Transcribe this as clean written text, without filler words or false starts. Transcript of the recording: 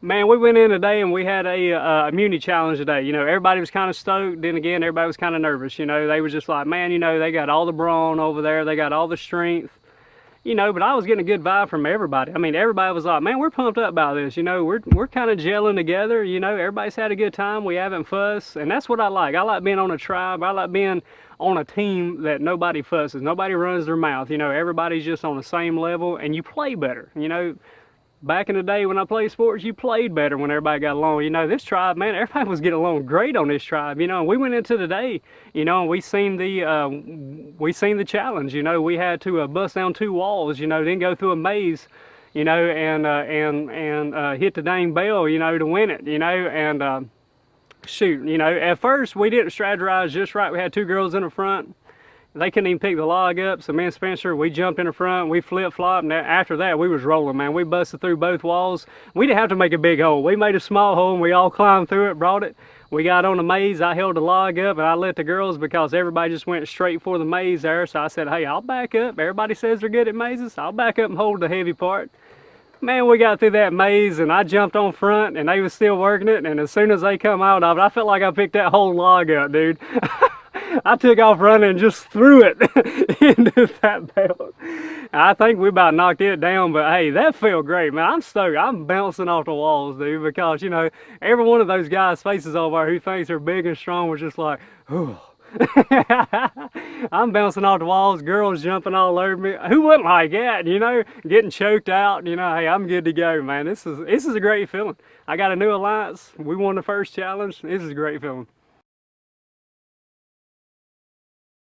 Man, we went in today and we had a immunity challenge today. You know, everybody was kind of stoked. Then again, everybody was kind of nervous. You know, they was just like, man, you know, they got all the brawn over there. They got all the strength. You know, but I was getting a good vibe from everybody. I mean, everybody was like, man, we're pumped up about this. You know, we're kind of gelling together. You know, everybody's had a good time. We haven't fussed, and that's what I like. I like being on a tribe. I like being on a team that nobody fusses. Nobody runs their mouth. You know, everybody's just on the same level, and you play better. You know, back in the day when I played sports, you played better when everybody got along. You know, this tribe, man, everybody was getting along great on this tribe. You know, and we went into the day, you know, and we seen the challenge. You know, we had to bust down 2 walls. You know, then go through a maze. You know, and hit the dang bell. You know, to win it. You know, and shoot. You know, at first we didn't strategize just right. We had 2 girls in the front. They couldn't even pick the log up, so me and Spencer, we jumped in the front, we flip-flopped, and after that, we was rolling, man. We busted through both walls. We didn't have to make a big hole. We made a small hole, and we all climbed through it, brought it. We got on the maze. I held the log up, and I let the girls, because everybody just went straight for the maze there, so I said, hey, I'll back up. Everybody says they're good at mazes. I'll back up and hold the heavy part. Man, we got through that maze, and I jumped on front, and they was still working it, and as soon as they come out of it, I felt like I picked that whole log up, dude. I took off running and just threw it into that belt. I think we about knocked it down, but hey, that felt great, man. I'm stoked. I'm bouncing off the walls, dude, because, you know, every one of those guys' faces over there who thinks they're big and strong was just like, oh. I'm bouncing off the walls, girls jumping all over me. Who wouldn't like that, you know? Getting choked out, you know, hey, I'm good to go, man. This is a great feeling. I got a new alliance. We won the first challenge. This is a great feeling.